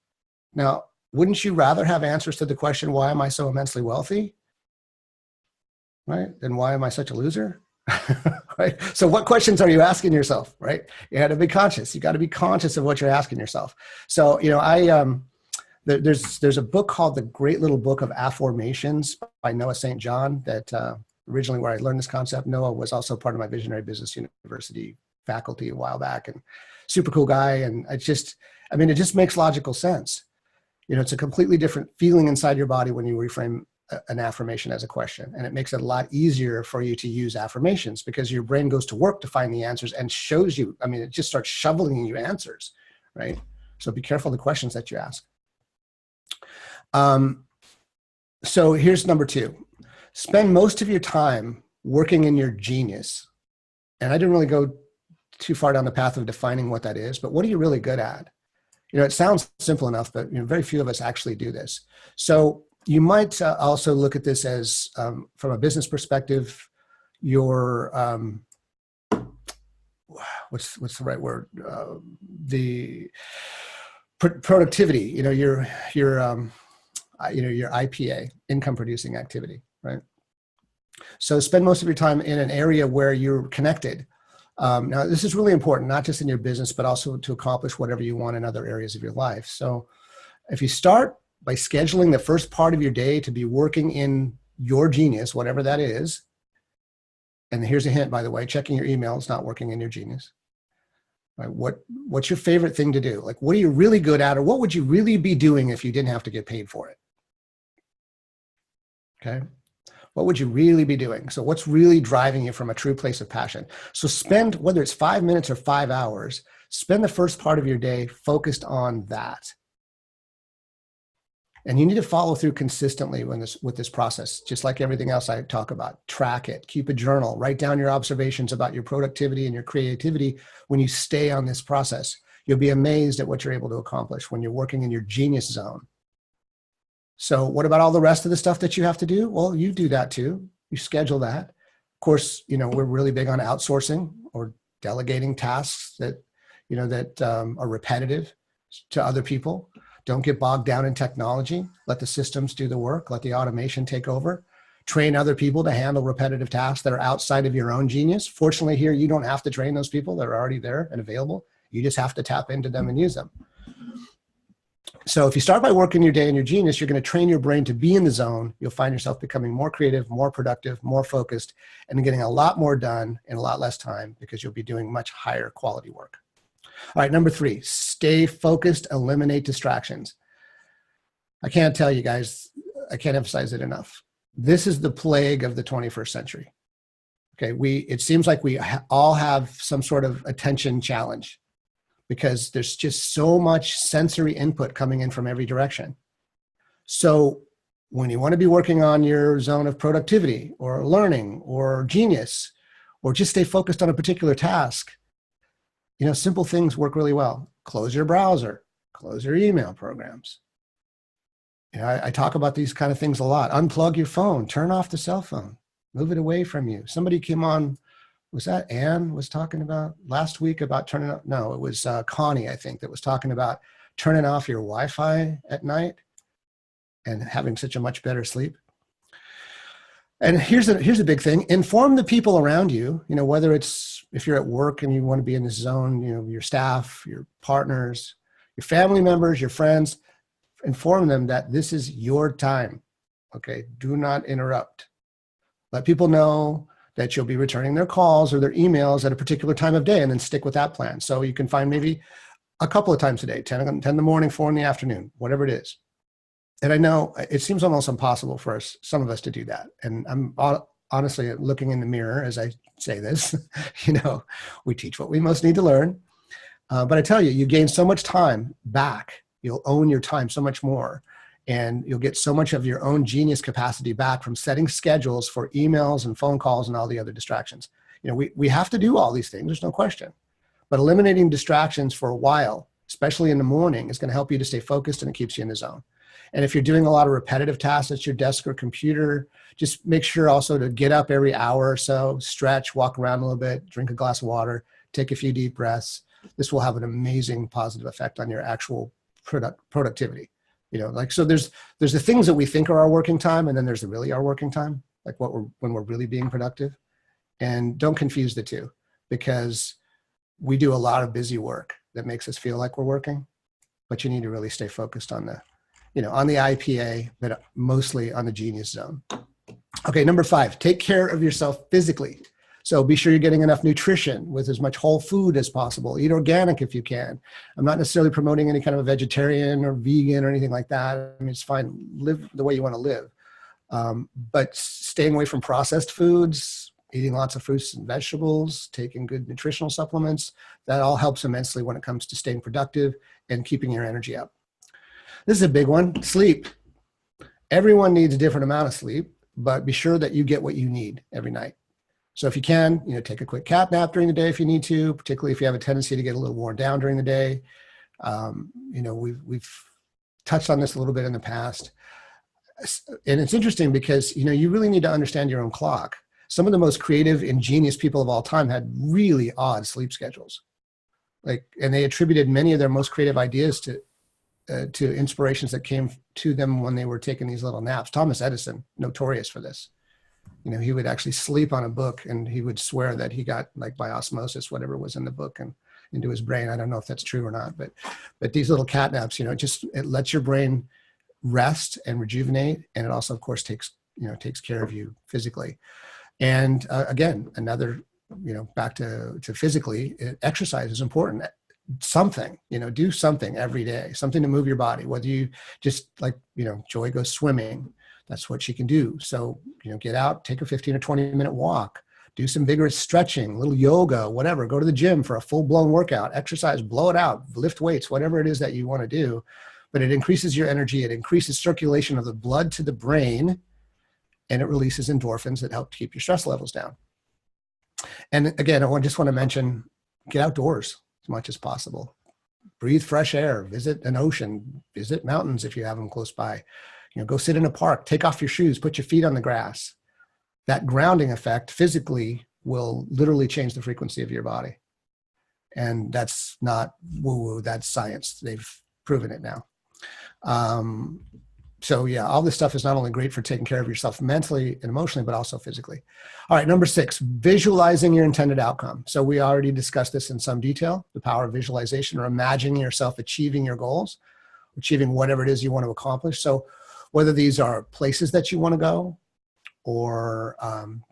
Now, wouldn't you rather have answers to the question, why am I so immensely wealthy? Right? Then why am I such a loser? Right? So what questions are you asking yourself, right? You got to be conscious. You got to be conscious of what you're asking yourself. So, you know, there's a book called The Great Little Book of Affirmations by Noah St. John that originally where I learned this concept. Noah was also part of my Visionary Business University faculty a while back and super cool guy. And it just makes logical sense. You know, it's a completely different feeling inside your body when you reframe an affirmation as a question. And it makes it a lot easier for you to use affirmations because your brain goes to work to find the answers and shows you, I mean, it just starts shoveling you answers, right? So be careful of the questions that you ask. So here's number 2. Spend most of your time working in your genius. And I didn't really go too far down the path of defining what that is, but what are you really good at? You know, it sounds simple enough, but you know, very few of us actually do this. So you might also look at this as, from a business perspective, your, what's the right word? The productivity, you know, your IPA, income producing activity, right? So spend most of your time in an area where you're connected. Now, this is really important, not just in your business, but also to accomplish whatever you want in other areas of your life. So if you start by scheduling the first part of your day to be working in your genius, whatever that is, and here's a hint, by the way, checking your email is not working in your genius. Right? What's your favorite thing to do? Like, what are you really good at, or what would you really be doing if you didn't have to get paid for it? Okay. What would you really be doing? So what's really driving you from a true place of passion? So spend, whether it's 5 minutes or 5 hours, spend the first part of your day focused on that. And you need to follow through consistently with this process, just like everything else I talk about. Track it, keep a journal, write down your observations about your productivity and your creativity when you stay on this process. You'll be amazed at what you're able to accomplish when you're working in your genius zone. So what about all the rest of the stuff that you have to do? Well, you do that too. You schedule that. Of course, you know, we're really big on outsourcing or delegating tasks that, you know, that are repetitive to other people. Don't get bogged down in technology. Let the systems do the work. Let the automation take over. Train other people to handle repetitive tasks that are outside of your own genius. Fortunately here, you don't have to train those people. They're already there and available. You just have to tap into them and use them. So if you start by working your day in your genius, you're going to train your brain to be in the zone. You'll find yourself becoming more creative, more productive, more focused, and getting a lot more done in a lot less time because you'll be doing much higher quality work. All right, number 3, stay focused, eliminate distractions. I can't tell you guys, I can't emphasize it enough. This is the plague of the 21st century. Okay, it seems like we all have some sort of attention challenge because there's just so much sensory input coming in from every direction. So when you want to be working on your zone of productivity or learning or genius, or just stay focused on a particular task, you know, simple things work really well. Close your browser, close your email programs. You know, I talk about these kind of things a lot. Unplug your phone, turn off the cell phone, move it away from you. Somebody came on, was that Ann was talking about last week about turning off? No, it was Connie, I think, that was talking about turning off your Wi-Fi at night and having such a much better sleep. And here's a big thing. Inform the people around you, you know, whether it's if you're at work and you want to be in this zone, you know, your staff, your partners, your family members, your friends, inform them that this is your time. Okay. Do not interrupt. Let people know that you'll be returning their calls or their emails at a particular time of day and then stick with that plan. So you can find maybe a couple of times a day, 10 in the morning, 4 in the afternoon, whatever it is. And I know it seems almost impossible for us, some of us, to do that. And I'm honestly looking in the mirror as I say this. We teach what we most need to learn. But I tell you, you gain so much time back. You'll own your time so much more. And you'll get so much of your own genius capacity back from setting schedules for emails and phone calls and all the other distractions. We have to do all these things. There's no question. But eliminating distractions for a while, especially in the morning, is going to help you to stay focused, and it keeps you in the zone. And if you're doing a lot of repetitive tasks at your desk or computer, just make sure also to get up every hour or so, stretch, walk around a little bit, drink a glass of water, take a few deep breaths. This will have an amazing positive effect on your actual productivity. So there's the things that we think are our working time, and then there's really our working time, like when we're really being productive. And don't confuse the two, because we do a lot of busy work that makes us feel like we're working, but you need to really stay focused on the IPA, but mostly on the genius zone. Okay, number 5, take care of yourself physically. So be sure you're getting enough nutrition with as much whole food as possible. Eat organic if you can. I'm not necessarily promoting any kind of a vegetarian or vegan or anything like that. I mean, it's fine. Live the way you want to live. But staying away from processed foods, eating lots of fruits and vegetables, taking good nutritional supplements, that all helps immensely when it comes to staying productive and keeping your energy up. This is a big one. Sleep. Everyone needs a different amount of sleep, but be sure that you get what you need every night. So if you can, take a quick cat nap during the day if you need to, particularly if you have a tendency to get a little worn down during the day. We've touched on this a little bit in the past. And it's interesting because, you really need to understand your own clock. Some of the most creative, ingenious people of all time had really odd sleep schedules. And they attributed many of their most creative ideas to inspirations that came to them when they were taking these little naps. Thomas Edison, notorious for this. He would actually sleep on a book, and he would swear that he got, by osmosis, whatever was in the book and into his brain. I don't know if that's true or not, but these little cat naps, it lets your brain rest and rejuvenate. And it also, of course, takes care of you physically. And again, another, back to physically, exercise is important. Something, do something every day, something to move your body, whether you just Joy goes swimming. That's what she can do. So, get out, take a 15 or 20-minute walk, do some vigorous stretching, little yoga, whatever, go to the gym for a full-blown workout, exercise, blow it out, lift weights, whatever it is that you want to do. But it increases your energy. It increases circulation of the blood to the brain, and it releases endorphins that help keep your stress levels down. And again, I just want to mention, get outdoors as much as possible. Breathe fresh air, visit an ocean, visit mountains if you have them close by. Go sit in a park, take off your shoes, put your feet on the grass. That grounding effect physically will literally change the frequency of your body. And that's not woo-woo, that's science. They've proven it now. So yeah, all this stuff is not only great for taking care of yourself mentally and emotionally, but also physically. All right, number 6, visualizing your intended outcome. So we already discussed this in some detail, the power of visualization, or imagining yourself achieving your goals, achieving whatever it is you want to accomplish. So whether these are places that you want to go, or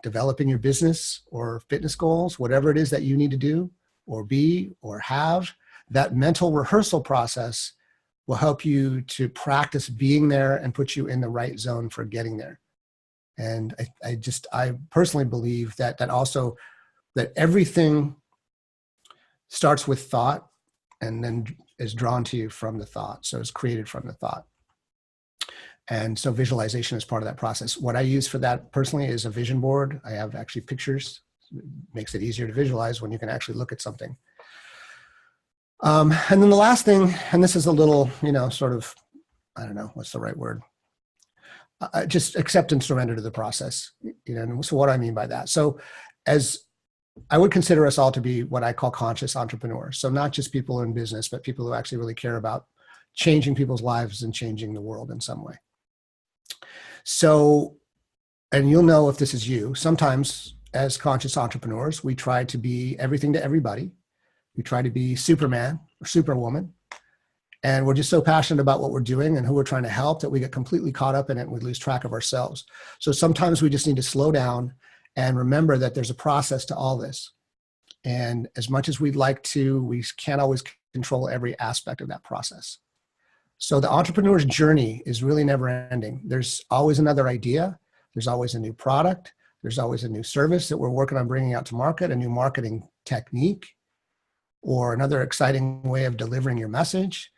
developing your business or fitness goals, whatever it is that you need to do or be or have, that mental rehearsal process will help you to practice being there and put you in the right zone for getting there. And I personally believe that also, that everything starts with thought and then is drawn to you from the thought. So it's created from the thought. And so visualization is part of that process. What I use for that personally is a vision board. I have actually pictures. It makes it easier to visualize when you can actually look at something. And then the last thing, and this is a little, sort of, I don't know, what's the right word? Just accept and surrender to the process. So what do I mean by that? So as I would consider us all to be what I call conscious entrepreneurs. So not just people in business, but people who actually really care about changing people's lives and changing the world in some way. So, and you'll know if this is you, sometimes as conscious entrepreneurs, we try to be everything to everybody. We try to be Superman or Superwoman. And we're just so passionate about what we're doing and who we're trying to help that we get completely caught up in it and we lose track of ourselves. So sometimes we just need to slow down and remember that there's a process to all this. And as much as we'd like to, we can't always control every aspect of that process. So the entrepreneur's journey is really never ending. There's always another idea. There's always a new product. There's always a new service that we're working on bringing out to market, a new marketing technique, or another exciting way of delivering your message.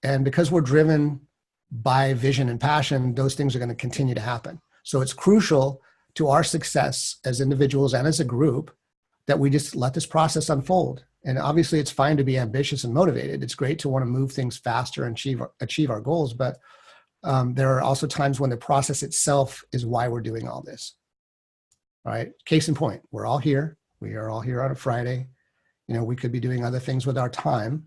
And because we're driven by vision and passion, those things are going to continue to happen. So it's crucial to our success as individuals and as a group that we just let this process unfold. And obviously it's fine to be ambitious and motivated. It's great to want to move things faster and achieve our goals. But there are also times when the process itself is why we're doing all this. All right. Case in point, we're all here. We are all here on a Friday. You know, we could be doing other things with our time,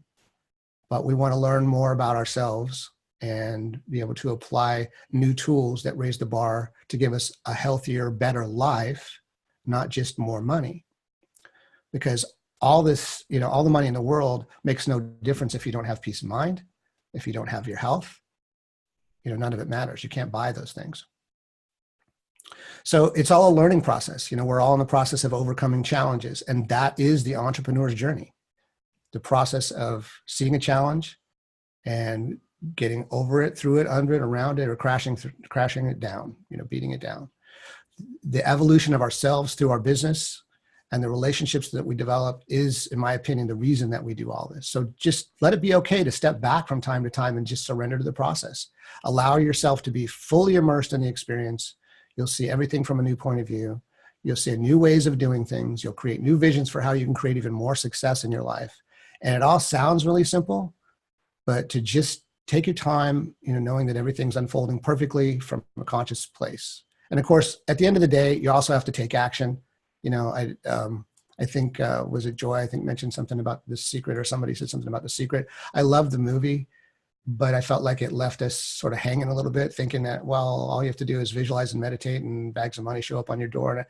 but we want to learn more about ourselves and be able to apply new tools that raise the bar to give us a healthier, better life, not just more money. Because all this, you know, all the money in the world makes no difference if you don't have peace of mind, if you don't have your health. You know, none of it matters. You can't buy those things. So it's all a learning process. You know, we're all in the process of overcoming challenges, and that is the entrepreneur's journey. The process of seeing a challenge and getting over it, through it, under it, around it, or crashing it down, you know, beating it down. The evolution of ourselves through our business and the relationships that we develop is, in my opinion, the reason that we do all this. So just let it be okay to step back from time to time and just surrender to the process. Allow yourself to be fully immersed in the experience. You'll see everything from a new point of view. You'll see new ways of doing things. You'll create new visions for how you can create even more success in your life. And it all sounds really simple, but to just take your time, you know, knowing that everything's unfolding perfectly from a conscious place. And of course, at the end of the day, you also have to take action. You know, I think, was it Joy, I think mentioned something about The Secret, or somebody said something about The Secret. I love the movie, but I felt like it left us sort of hanging a little bit, thinking that, well, all you have to do is visualize and meditate and bags of money show up on your door. And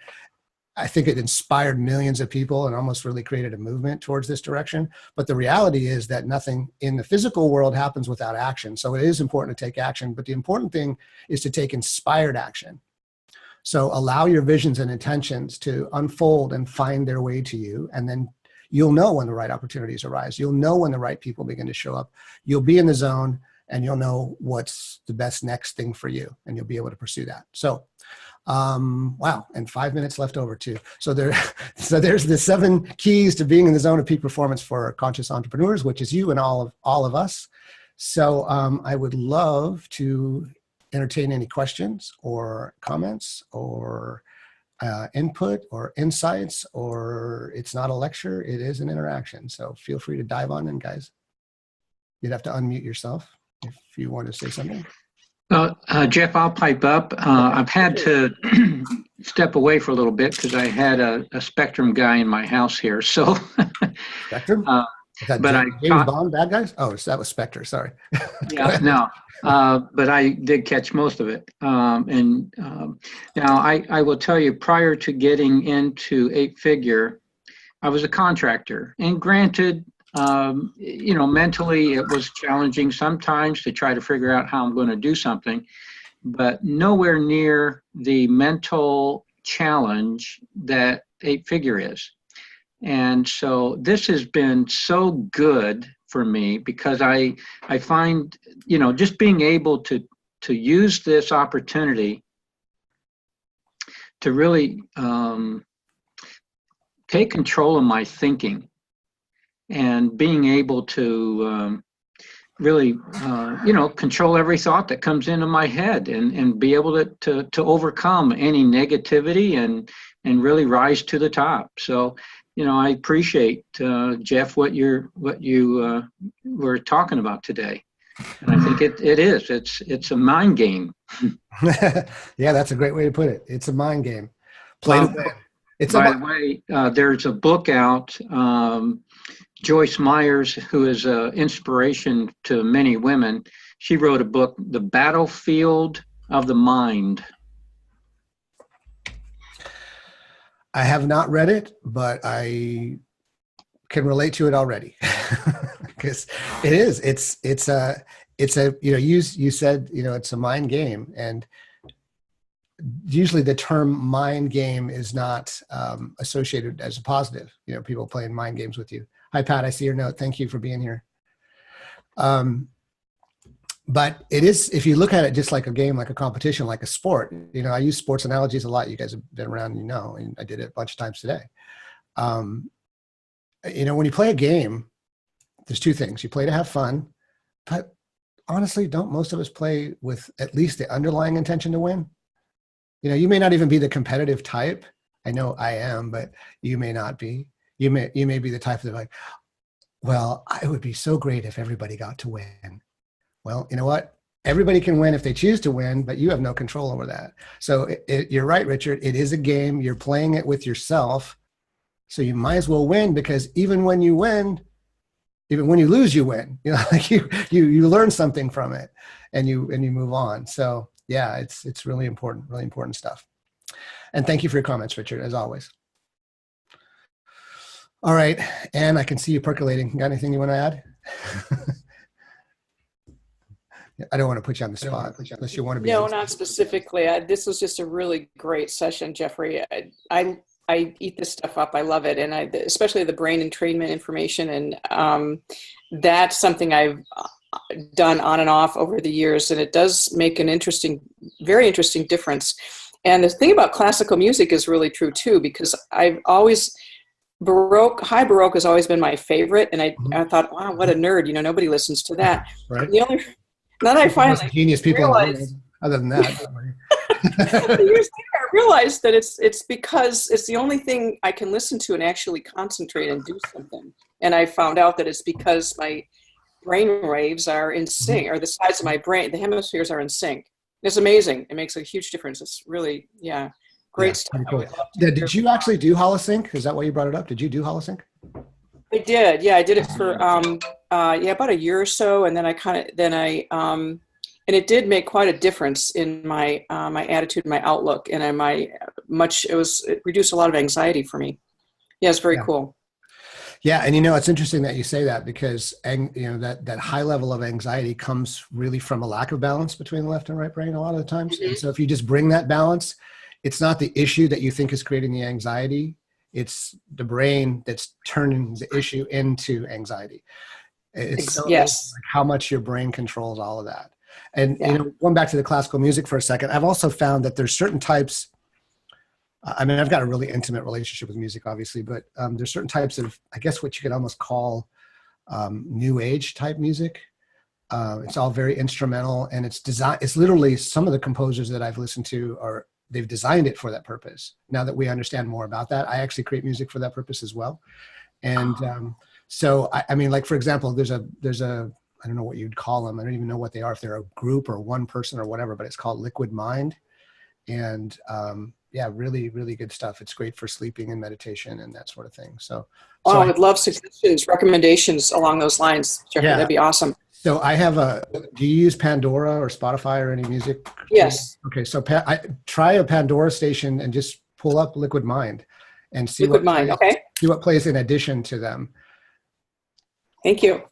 I think it inspired millions of people and almost really created a movement towards this direction. But the reality is that nothing in the physical world happens without action. So it is important to take action, but the important thing is to take inspired action. So allow your visions and intentions to unfold and find their way to you. And then you'll know when the right opportunities arise. You'll know when the right people begin to show up. You'll be in the zone and you'll know what's the best next thing for you. And you'll be able to pursue that. So, wow. And 5 minutes left over too. So there's the 7 keys to being in the zone of peak performance for conscious entrepreneurs, which is you and all of us. So I would love to entertain any questions or comments or input or insights, or it's not a lecture, it is an interaction. So feel free to dive on in, guys. You'd have to unmute yourself if you want to say something. Jeff, I'll pipe up. I've had to step away for a little bit because I had a Spectrum guy in my house here. So Spectrum? But James Bond, bad guys? Oh, that was Spectre. Sorry. Yeah, no. But I did catch most of it. Now I will tell you, prior to getting into 8-figure, I was a contractor. And granted, you know, mentally it was challenging sometimes to try to figure out how I'm going to do something, but nowhere near the mental challenge that 8-figure is. And so this has been so good for me because I find, you know, just being able to use this opportunity to really take control of my thinking and being able to really, you know, control every thought that comes into my head and be able to overcome any negativity and really rise to the top. So, you know, I appreciate, Jeff, what you were talking about today. And I think it's a mind game. Yeah, that's a great way to put it. It's a mind game. Play to win. By the way, there's a book out, Joyce Myers, who is an inspiration to many women. She wrote a book, The Battlefield of the Mind. I have not read it, but I can relate to it already because it's a, you know, you said, you know, it's a mind game, and usually the term mind game is not associated as a positive, you know, people playing mind games with you. Hi, Pat, I see your note. Thank you for being here. But it is, if you look at it just like a game, like a competition, like a sport, I use sports analogies a lot. You guys have been around, and I did it a bunch of times today. When you play a game, there's two things. You play to have fun, but honestly, don't most of us play with at least the underlying intention to win? You may not even be the competitive type. I know I am, but you may not be. You may be the type that like, well, it would be so great if everybody got to win. Well, you know what? Everybody can win if they choose to win, but you have no control over that. So you're right, Richard. It is a game. You're playing it with yourself. So you might as well win, because even when you win, even when you lose, you win. Like you learn something from it, and you move on. So yeah, it's really important stuff. And thank you for your comments, Richard, as always. All right, and I can see you percolating. Got anything you want to add? I don't want to put you on the spot unless you want to be. No, not specifically. This was just a really great session, Jeffrey. I eat this stuff up. I love it. And especially the brain entrainment information. And that's something I've done on and off over the years. And it does make an very interesting difference. And the thing about classical music is really true too, because I've always, high Baroque has always been my favorite. And I thought, wow, what a nerd. nobody listens to that. Right. Then I finally genius people realized, other than that. Years later, I realized that it's because it's the only thing I can listen to and actually concentrate and do something. And I found out that it's because my brain waves are in sync, or the sides of my brain, the hemispheres are in sync. It's amazing. It makes a huge difference. It's really, great stuff. Cool. Did you actually do holosync? Is that why you brought it up? Did you do holosync? I did. Yeah, I did it for about a year or so, and then and it did make quite a difference in my my attitude, my outlook, and it reduced a lot of anxiety for me. Yeah, it's very cool. Yeah, and it's interesting that you say that, because that high level of anxiety comes really from a lack of balance between the left and right brain a lot of the times. Mm-hmm. And so if you just bring that balance, it's not the issue that you think is creating the anxiety. It's the brain that's turning the issue into anxiety. It's so like how much your brain controls all of that. And going back to the classical music for a second, I've also found that there's certain types. I've got a really intimate relationship with music, obviously, but there's certain types of, I guess, what you could almost call new age type music. It's all very instrumental, and it's literally, some of the composers that I've listened to they've designed it for that purpose. Now that we understand more about that, I actually create music for that purpose as well. And so, like, for example, there's a, I don't know what you'd call them. I don't even know what they are, if they're a group or one person or whatever, but it's called Liquid Mind. And really, really good stuff. It's great for sleeping and meditation and that sort of thing. So I would love suggestions, recommendations along those lines, Jeffrey. That'd be awesome. So I have do you use Pandora or Spotify or any music? Yes. Okay. So try a Pandora station and just pull up Liquid Mind and see see what plays in addition to them. Thank you.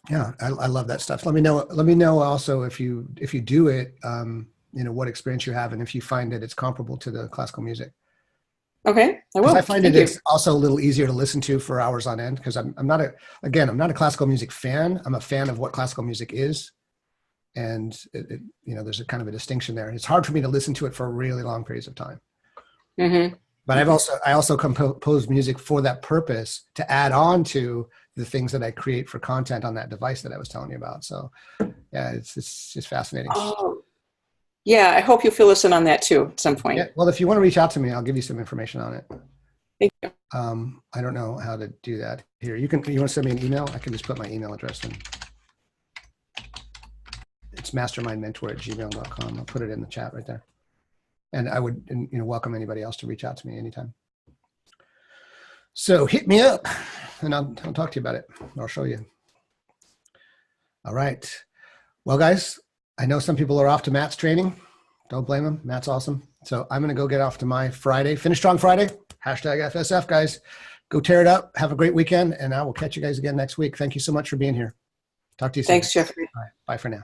Yeah. I love that stuff. Let me know also if you do it, what experience you have, and if you find that it's comparable to the classical music. Okay, I will. I find it's also a little easier to listen to for hours on end, because I'm not a classical music fan. I'm a fan of what classical music is. And there's a kind of a distinction there. It's hard for me to listen to it for really long periods of time. Mm-hmm. But I also compose music for that purpose, to add on to the things that I create for content on that device that I was telling you about. So yeah, it's just fascinating. Oh. Yeah, I hope you'll fill us in on that too at some point. Yeah, well, if you want to reach out to me, I'll give you some information on it. Thank you. I don't know how to do that. Here, you want to send me an email? I can just put my email address in. It's mastermindmentor@gmail.com. I'll put it in the chat right there. And I would welcome anybody else to reach out to me anytime. So hit me up, and I'll talk to you about it. I'll show you. All right. Well, guys, I know some people are off to Matt's training. Don't blame them. Matt's awesome. So I'm going to go get off to my Friday. Finish Strong Friday. #FSF, guys. Go tear it up. Have a great weekend, and I will catch you guys again next week. Thank you so much for being here. Talk to you soon. Thanks, Jeffrey. All right. Bye for now.